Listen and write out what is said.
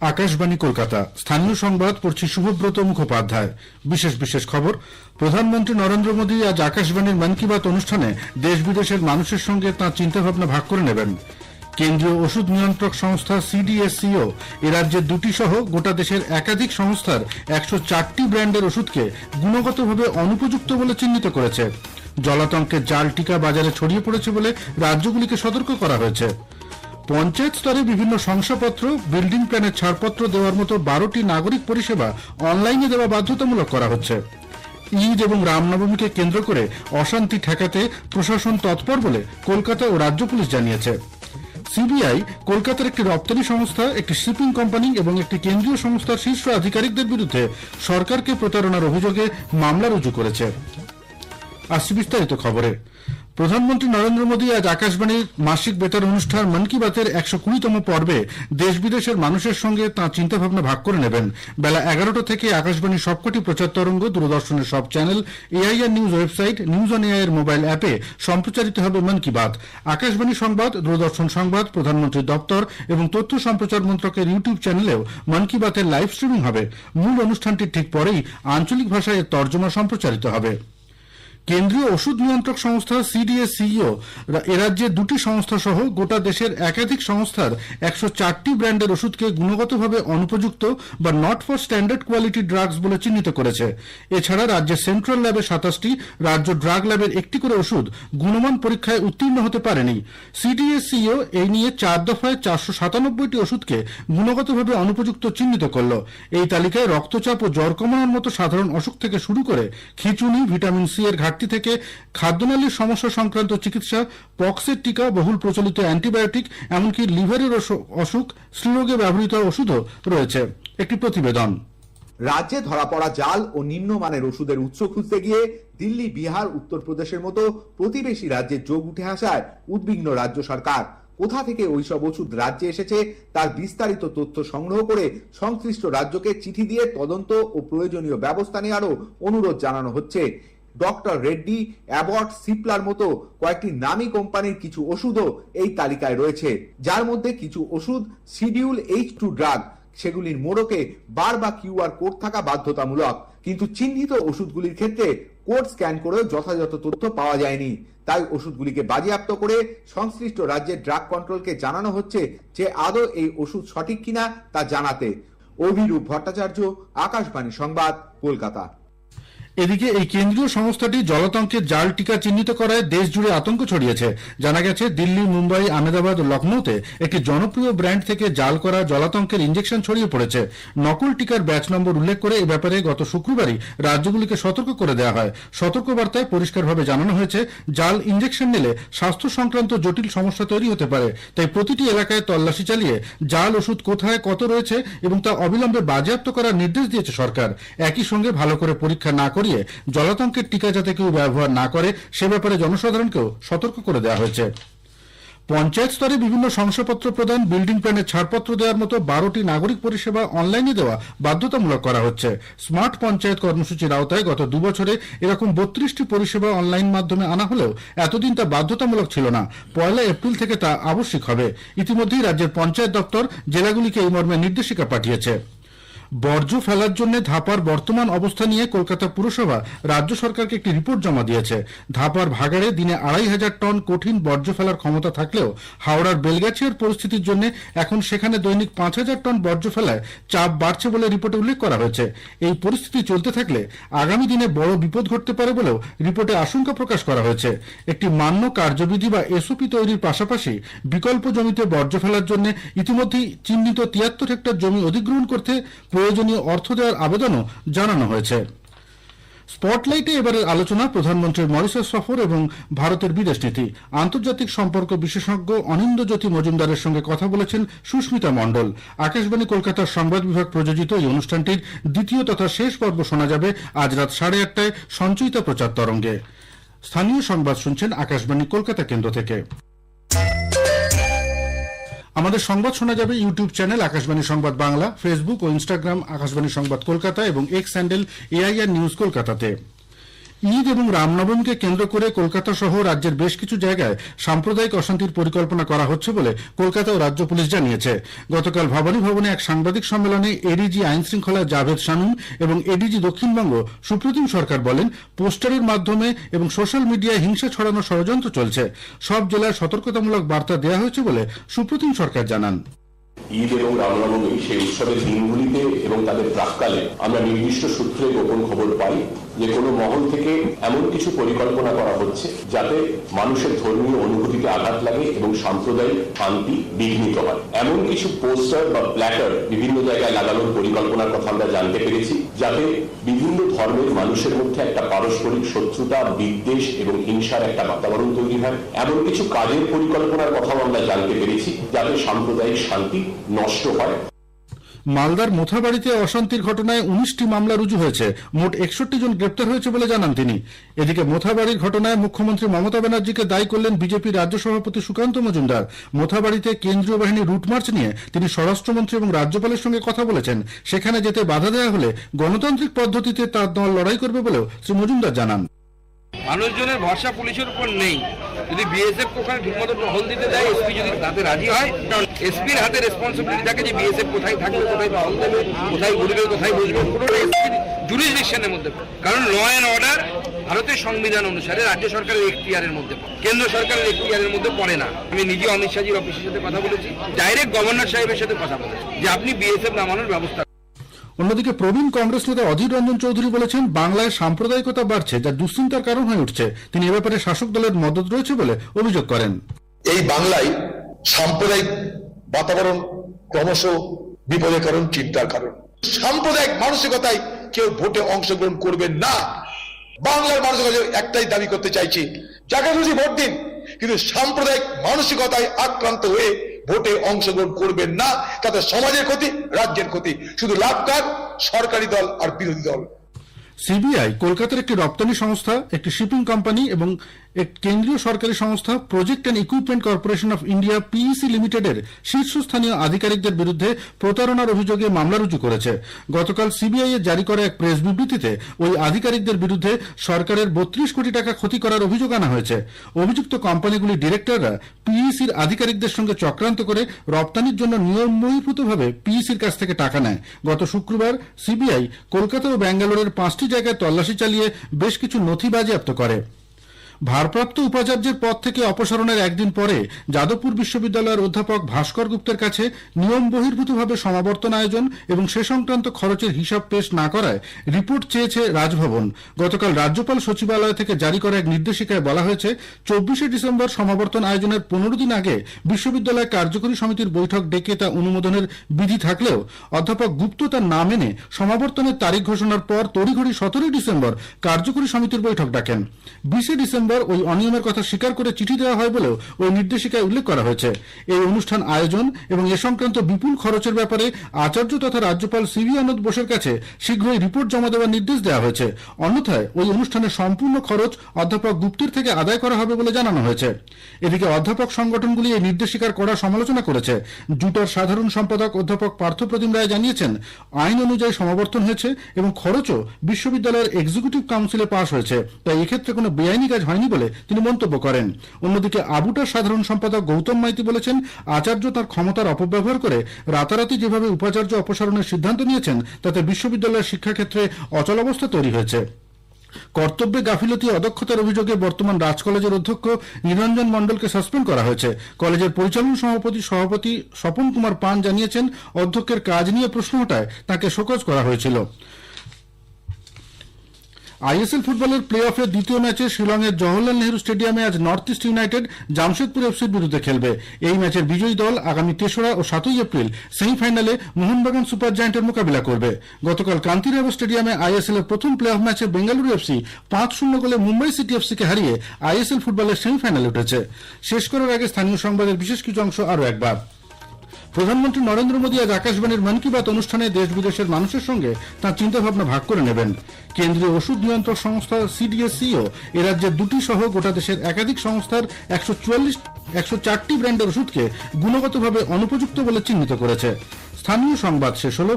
আকাশবাণী কলকাতা স্থানীয় সংবাদ পড়ছি শুভব্রত মুখোপাধ্যায়। বিশেষ খবর। প্রধানমন্ত্রী নরেন্দ্র মোদী আজ আকাশবাণীর মন কি বাত অনুষ্ঠানে দেশ বিদেশের মানুষের সঙ্গে তাঁর চিন্তাভাবনা ভাগ করে নেবেন। কেন্দ্রীয় ওষুধ নিয়ন্ত্রক সংস্থা সিডিএসসিও এ রাজ্যের দুটি সহ গোটা দেশের একাধিক সংস্থার 104টি ব্র্যান্ডের ওষুধকে গুণগতভাবে অনুপযুক্ত বলে চিহ্নিত করেছে। জলাতঙ্কের জাল টিকা বাজারে ছড়িয়ে পড়েছে বলে রাজ্যগুলিকে সতর্ক করা হয়েছে। পঞ্চায়েত স্তরে বিভিন্ন শংসাপত্র, বিল্ডিং প্ল্যানের ছাড়পত্র দেওয়ার মতো 12টি নাগরিক পরিষেবা অনলাইনে দেওয়া বাধ্যতামূলক করা হচ্ছে। ঈদ এবং রামনবমীকে কেন্দ্র করে অশান্তি ঠেকাতে প্রশাসন তৎপর বলে কলকাতা ও রাজ্য পুলিশ জানিয়েছে। সিবিআই কলকাতার একটি রপ্তানি সংস্থা, একটি শিপিং কোম্পানি এবং একটি কেন্দ্রীয় সংস্থার শীর্ষ আধিকারিকদের বিরুদ্ধে সরকারকে প্রতারণার অভিযোগে মামলা রুজু করেছে। আসছে বিস্তারিত খবরে। প্রধানমন্ত্রী নরেন্দ্র মোদী আজ আকাশবাণীর মাসিক বেতার অনুষ্ঠান মন কি বাতের 120তম পর্বে দেশ বিদেশের মানুষের সঙ্গে তাঁর চিন্তাভাবনা ভাগ করে নেবেন। বেলা 11টা থেকে আকাশবাণীর সবকটি প্রচার তরঙ্গ, দূরদর্শনের সব channel, AIR news website, news on AIR mobile অ্যাপে সম্প্রচারিত হবে মন কি বাত। আকাশবাণী সংবাদ, দূরদর্শন সংবাদ, প্রধানমন্ত্রীর দপ্তর এবং তথ্য সম্প্রচার মন্ত্রকের ইউটিউব চ্যানেলেও মন কি বাতের লাইভ স্ট্রিমিং হবে। মূল অনুষ্ঠানটির ঠিক পরেই আঞ্চলিক ভাষায় এর তর্জমা সম্প্রচারিত হবে। কেন্দ্রীয় ওষুধ নিয়ন্ত্রক সংস্থা সিডিএসসিও এ রাজ্যের দুটি সংস্থা সহ গোটা দেশের একাধিক সংস্থার 104টি ব্র্যান্ডের ওষুধকে গুণগতভাবে অনুপযুক্ত বা not for standard quality drugs বলে চিহ্নিত করেছে। এছাড়া রাজ্যের সেন্ট্রাল ল্যাবে 27টি, রাজ্য ড্রাগ ল্যাবের একটি করে ওষুধ গুণমান পরীক্ষায় উত্তীর্ণ হতে পারেনি। সিডিএসসিও এই নিয়ে 4 দফায় 497টি ওষুধকে গুণগতভাবে অনুপযুক্ত চিহ্নিত করল। এই তালিকায় রক্তচাপ ও জ্বর কমানোর মতো সাধারণ অসুখ থেকে শুরু করে খিঁচুনি, ভিটামিন সি এর ঘাটতি থেকে খাদ্যনালীর সমস্যা সংক্রান্ত চিকিৎসা, পক্সের টিকা, বহুল প্রচলিত অ্যান্টিবায়োটিক, এমনকি লিভারের অসুখ, স্ত্রীরোগে ব্যবহৃত ওষুধও রয়েছে। একটি প্রতিবেদন। রাজ্যে ধরা পড়া জাল ও নিম্নমানের ওষুধের উৎস খুঁজতে গিয়ে দিল্লি, বিহার, উত্তরপ্রদেশের মতো প্রতিবেশী রাজ্যের যোগ উঠে আসায় উদ্বিগ্ন রাজ্য সরকার। কোথা থেকে ওইসব ওষুধ রাজ্যে এসেছে তার বিস্তারিত তথ্য সংগ্রহ করে সংশ্লিষ্ট রাজ্যকে চিঠি দিয়ে তদন্ত ও প্রয়োজনীয় ব্যবস্থা নেওয়ারও অনুরোধ জানানো হচ্ছে। ডক্টর রেড্ডি, অ্যাবট, সিপলার মতো কয়েকটি নামী কোম্পানির কিছু ওষুধও এই তালিকায় রয়েছে, যার মধ্যে কিছু ওষুধ শিডিউল H2 ড্রাগ। সেগুলির মোড়কে বার বা কিউআর কোড থাকা বাধ্যতামূলক, কিন্তু চিহ্নিত ওষুধগুলির ক্ষেত্রে কোড স্ক্যান করেও যথাযথ তথ্য পাওয়া যায়নি। তাই ওষুধগুলিকে বাজেয়াপ্ত করে সংশ্লিষ্ট রাজ্যের ড্রাগ কন্ট্রোলকে জানানো হচ্ছে যে আদৌ এই ওষুধ সঠিক কিনা তা জানাতে। অভিরূপ ভট্টাচার্য, আকাশবাণী সংবাদ, কলকাতা। এদিকে এই কেন্দ্রীয় সংস্থাটি জলাতঙ্কের জাল টিকা চিহ্নিত করায় দেশ জুড়ে আতঙ্ক ছড়িয়েছে। জানা গেছে, দিল্লি, মুম্বাই, আহমেদাবাদ ও লখনৌতে একটি জনপ্রিয় ব্র্যান্ড থেকে জাল করা জলাতঙ্কের ইঞ্জেকশন ছড়িয়ে পড়েছে। নকল টিকার ব্যাচ নম্বর উল্লেখ করে এ ব্যাপারে গত শুক্রবারই রাজ্যগুলিকে সতর্ক করে দেওয়া হয়। সতর্কবার্তায় পরিষ্কারভাবে জানানো হয়েছে, জাল ইঞ্জেকশন নিলে স্বাস্থ্য সংক্রান্ত জটিল সমস্যা তৈরি হতে পারে। তাই প্রতিটি এলাকায় তল্লাশি চালিয়ে জাল ওষুধ কোথায় কত রয়েছে এবং তা অবিলম্বে বাজেয়াপ্ত করার নির্দেশ দিয়েছে সরকার। একই সঙ্গে ভালো করে পরীক্ষা না করে জলাতঙ্কের টিকা যাতে কেউ ব্যবহার না করে সে ব্যাপারে জনসাধারণকেও সতর্ক করে দেওয়া হয়েছে। পঞ্চায়েত স্তরে বিভিন্ন শংসাপত্র প্রদান, বিল্ডিং প্ল্যানের ছাড়পত্র দেওয়ার মতো 12টি নাগরিক পরিষেবা অনলাইনে দেওয়া বাধ্যতামূলক করা হচ্ছে। স্মার্ট পঞ্চায়েত কর্মসূচির আওতায় গত 2 বছরে এরকম 32টি পরিষেবা অনলাইন মাধ্যমে আনা হলেও এতদিন তা বাধ্যতামূলক ছিল না। 1 এপ্রিল থেকে তা আবশ্যিক হবে। ইতিমধ্যেই রাজ্যের পঞ্চায়েত দপ্তর জেলাগুলিকে এই মর্মে নির্দেশিকা পাঠিয়েছে। বর্জ্য ফেলার জন্য ধাপার বর্তমান অবস্থা নিয়ে কলকাতা পুরসভা রাজ্য সরকারকে একটি রিপোর্ট জমা দিয়েছে। ধাপার ভাগাড়ে দিনে 2500 টন কঠিন বর্জ্য ফেলার ক্ষমতা থাকলেও হাওড়ার বেলগাছিয়ার পরিস্থিতির জন্য এখন সেখানে দৈনিক 5000 টন বর্জ্য ফেলায় চাপ বাড়ছে বলে রিপোর্টে উল্লেখ করা হয়েছে। এই পরিস্থিতি চলতে থাকলে আগামী দিনে বড় বিপদ ঘটতে পারে বলেও রিপোর্টে আশঙ্কা প্রকাশ করা হয়েছে। একটি মান্য কার্যবিধি বা এসওপি তৈরির পাশাপাশি বিকল্প জমিতে বর্জ্য ফেলার জন্য ইতিমধ্যেই চিহ্নিত 73 হেক্টর জমি অধিগ্রহণ করতে প্রয়োজনীয় অর্থ দেওয়ার আবেদনও জানানো হয়েছে। স্পটলাইটে এবারের আলোচনা প্রধানমন্ত্রীর মরিশাস সফর এবং ভারতের বিদেশ নীতি। আন্তর্জাতিক সম্পর্ক বিশেষজ্ঞ অনিন্দ্যজ্যোতি মজুমদারের সঙ্গে কথা বলেছেন সুস্মিতা মণ্ডল। আকাশবাণী কলকাতার সংবাদ বিভাগ প্রযোজিত এই অনুষ্ঠানটির দ্বিতীয় তথা শেষ পর্ব শোনা যাবে আজ রাত 8:30টায় সঞ্চয়িতা প্রচার তরঙ্গে। স্থানীয় সংবাদ শুনছেন আকাশবাণী কলকাতা কেন্দ্র থেকে। আমাদের সংবাদ শোনা যাবে ইউটিউব চ্যানেল আকাশবাণী সংবাদ বাংলা, ফেসবুক ও ইনস্টাগ্রাম আকাশবাণী সংবাদ কলকাতা এবং এক্স হ্যান্ডেল এআইআর নিউজ কলকাতাতে। ঈদ এবং রামনবমীকে কেন্দ্র করে কলকাতা সহ রাজ্যের বেশ কিছু জায়গায় সাম্প্রদায়িক অশান্তির পরিকল্পনা করা হচ্ছে বলে কলকাতা ও রাজ্য পুলিশ জানিয়েছে। গতকাল ভবানী ভবনে এক সাংবাদিক সম্মেলনে এডিজি আইন শৃঙ্খলা জাভেদ শানুম এবং এডিজি দক্ষিণবঙ্গ সুপ্রতিম সরকার বলেন, পোস্টারের মাধ্যমে এবং সোশ্যাল মিডিয়ায় হিংসা ছড়ানোর ষড়যন্ত্র চলছে। সব জেলায় সতর্কতামূলক বার্তা দেওয়া হয়েছে বলে সুপ্রতিম সরকার জানান। ঈদ এবং রামনবমী সেই উৎসবের দিনগুলিতে এবং তাদের প্রাক্কালে আমরা নির্দিষ্ট সূত্রে গোপন খবর পাই যে কোনো মহল থেকে এমন কিছু পরিকল্পনা করা হচ্ছে যাতে মানুষের ধর্মীয় অনুভূতিতে আঘাত লাগে এবং সাম্প্রদায়িক শান্তি বিঘ্নিত হয়। এমন কিছু পোস্টার বা প্ল্যাকার্ড বিভিন্ন জায়গায় লাগানোর পরিকল্পনার কথা আমরা জানতে পেরেছি, যাতে বিভিন্ন ধর্মের মানুষের মধ্যে একটা পারস্পরিক শত্রুতা, বিদ্বেষ এবং হিংসার একটা বাতাবরণ তৈরি হয়। এমন কিছু কাজের পরিকল্পনার কথাও আমরা জানতে পেরেছি যাতে সাম্প্রদায়িক শান্তি নষ্ট হয়। মালদার মোথাবাড়িতে অশান্তির ঘটনায় 19টি মামলা রুজু হয়েছে। মোট 61 জন গ্রেপ্তার হয়েছে বলে জানান তিনি। এদিকে মোথাবাড়ির ঘটনায় মুখ্যমন্ত্রী মমতা ব্যানার্জিকে দায়ী করলেন বিজেপি রাজ্য সভাপতি সুকান্ত মজুমদার। মোথাবাড়িতে কেন্দ্রীয় বাহিনীর রুটমার্চ নিয়ে তিনি স্বরাষ্ট্রমন্ত্রী এবং রাজ্যপালের সঙ্গে কথা বলেছেন। সেখানে যেতে বাধা দেওয়া হলে গণতান্ত্রিক পদ্ধতিতে তার দল লড়াই করবে বলেও শ্রী মজুমদার জানান। মানুষজনের ভরসা পুলিশের উপর নেই। যদি বিএসএফ ওখানে ঠিকমতো টহল দিতে দেয়, এসপি যদি তাতে রাজি হয়, কারণ এসপির হাতে রেসপন্সিবিলিটি থাকে যে বিএসএফ কোথায় থাকবে, কোথায় টহল দেবে, কোথায় ঘুরবে, কোথায় বসবে, পুরোটা এসপির জুরিসডিকশনের মধ্যে। কারণ ল অ্যান্ড অর্ডার ভারতের সংবিধান অনুসারে রাজ্য সরকারের এখতিয়ারের মধ্যে, কেন্দ্র সরকারের এখতিয়ারের মধ্যে পড়ে না। আমি নিজে অমিত শাহজির অফিসের সাথে কথা বলেছি, ডাইরেক্ট গভর্নর সাহেবের সাথে কথা বলেছি যে আপনি বিএসএফ নামানোর ব্যবস্থা। অন্যদিকে প্রবীণ কংগ্রেস নেতা অধীর রঞ্জন চৌধুরী বলেছেন, বাংলায় সাম্প্রদায়িকতা বাড়ছে, যা দুশ্চিন্তার কারণ হয়ে উঠছে। তিনি এ ব্যাপারে শাসক দলের মদত রয়েছে বলে অভিযোগ করেন। এই বাংলায় সাম্প্রদায়িক বাতাবরণ ক্রমশ বিপদের কারণ, চিন্তার কারণ। সাম্প্রদায়িক মানসিকতায় কেউ ভোটে অংশগ্রহণ করবেন না। বাংলার মানুষের কাছে একটাই দাবি করতে চাইছি, যাকে খুশি ভোট দিন, কিন্তু সাম্প্রদায়িক মানসিকতায় আক্রান্ত হয়ে ভোটে অংশগ্রহণ করবেন না। তাতে সমাজের ক্ষতি, রাজ্যের ক্ষতি। শুধু লাভ কার? সরকারি দল আর বিরোধী দল। সিবিআই কলকাতার একটি রপ্তানি সংস্থা, একটি শিপিং কোম্পানি এবং এক কেন্দ্রীয় সরকারি সংস্থা project and equipment corporation of India PEC লিমিটেডের শীর্ষস্থানীয় আধিকারিকদের বিরুদ্ধে প্রতারণার অভিযোগে মামলা রুজু করেছে। গতকাল সিবিআই এর জারি করা এক প্রেস বিবৃতিতে ওই আধিকারিকদের বিরুদ্ধে সরকারের 32 কোটি টাকা ক্ষতি করার অভিযোগ আনা হয়েছে। অভিযুক্ত কোম্পানিগুলির ডিরেক্টররা পিইসির আধিকারিকদের সঙ্গে চক্রান্ত করে রপ্তানির জন্য নিয়মবহির্ভূতভাবে পিইসির কাছ থেকে টাকা নেয়। গত শুক্রবার সিবিআই কলকাতা ও ব্যাঙ্গালোরের 5টি জায়গায় তল্লাশি চালিয়ে বেশ কিছু নথি বাজেয়াপ্ত করে। ভারপ্রাপ্ত উপাচার্যের পদ থেকে অপসারণের একদিন পরে যাদবপুর বিশ্ববিদ্যালয়ের অধ্যাপক ভাস্কর গুপ্তের কাছে নিয়ম বহির্ভূতভাবে সমাবর্তন আয়োজন এবং সে সংক্রান্ত খরচের হিসাব পেশ না করায় রিপোর্ট চেয়েছে রাজভবন। গতকাল রাজ্যপাল সচিবালয় থেকে জারি করা এক নির্দেশিকায় বলা হয়েছে, 24শে ডিসেম্বর সমাবর্তন আয়োজনের 15 দিন আগে বিশ্ববিদ্যালয় কার্যকরী সমিতির বৈঠক ডেকে তা অনুমোদনের বিধি থাকলেও অধ্যাপক গুপ্ত তার না মেনে সমাবর্তনের তারিখ ঘোষণার পর তড়িঘড়ি 17 ডিসেম্বর কার্যকরী সমিতির বৈঠক ডাকেন। 20 ডিসেম্বর ওই অনিয়মের কথা স্বীকার করে চিঠি দেওয়া হয় বলেও ওই নির্দেশিকায় উল্লেখ করা হয়েছে। এই অনুষ্ঠান আয়োজন এবং এ সংক্রান্ত বিপুল খরচের ব্যাপারে আচার্য তথা রাজ্যপাল সিভি আনন্দ বোসের কাছে শীঘ্রই রিপোর্ট জমা দেওয়ার নির্দেশ দেওয়া হয়েছে। অন্যথায় ওই অনুষ্ঠানের সম্পূর্ণ খরচ অধ্যাপক গুপ্তের থেকে আদায় করা হবে বলে জানানো হয়েছে। এদিকে অধ্যাপক সংগঠনগুলি এই নির্দেশিকার কড়া সমালোচনা করেছে। জুটার সাধারণ সম্পাদক অধ্যাপক পার্থপ্রতিম রায় জানিয়েছেন, আইন অনুযায়ী সমাবর্তন হয়েছে এবং খরচও বিশ্ববিদ্যালয়ের এক্সিকিউটিভ কাউন্সিলে পাশ হয়েছে, তাই এক্ষেত্রে কোনো বেআইনি কাজ হয়নি বলে তিনি মন্তব্য করেন। অন্যদিকে আবুটার সাধারণ সম্পাদক গৌতম মাইতি বলেছেন, আচার্য তার ক্ষমতার অপব্যবহার করে রাতারাতি যেভাবে উপাচার্য অপসারণের সিদ্ধান্ত নিয়েছেন তাতে বিশ্ববিদ্যালয়ের শিক্ষাক্ষেত্রে অচলাবস্থা তৈরি হয়েছে। কর্তব্যে গাফিলতি অদক্ষতার অভিযোগে বর্তমান রাজ কলেজের অধ্যক্ষ নিরঞ্জন মণ্ডলকে সাসপেন্ড করা হয়েছে। কলেজের পরিচালন সভাপতি স্বপন কুমার পান জানিয়েছেন, অধ্যক্ষের কাজ নিয়ে প্রশ্ন ওঠায় তাকে শোকজ করা হয়েছিল। আইএসএল ফুটবলের প্লে অফের দ্বিতীয় ম্যাচে শিলংয়ের জওহরলাল নেহরু স্টেডিয়ামে আজ নর্থ ইস্ট ইউনাইটেড জামশেদপুর এফসির বিরুদ্ধে খেলবে। এই ম্যাচের বিজয়ী দল আগামী 3রা ও 7ই এপ্রিল সেমিফাইনালে মোহনবাগান সুপার জায়ান্টের মোকাবিলা করবে। গতকাল কান্তিরাও স্টেডিয়ামে আইএসএল এর প্রথম প্লে অফ ম্যাচে বেঙ্গালুরু এফসি 5-0 গোলে মুম্বাই সিটি এফসিকে হারিয়ে আইএসএল ফুটবলের সেমিফাইনালে উঠেছে। শেষ করার আগে স্থানীয় সংবাদের বিশেষ কিছু অংশ আরও একবার। প্রধানমন্ত্রী নরেন্দ্র মোদী আজ আকাশবাণীর মন কি বাত অনুষ্ঠানে দেশ বিদেশের মানুষের সঙ্গে তাঁর চিন্তাভাবনা ভাগ করে নেবেন। কেন্দ্রীয় ওষুধ নিয়ন্ত্রক সংস্থা সিডিএসিও এ রাজ্যের 2টি সহ গোটা দেশের একাধিক সংস্থার 104টি ব্র্যান্ডের ওষুধকে গুণগতভাবে অনুপযুক্ত বলে চিহ্নিত করেছে। স্থানীয় সংবাদ শেষ হল।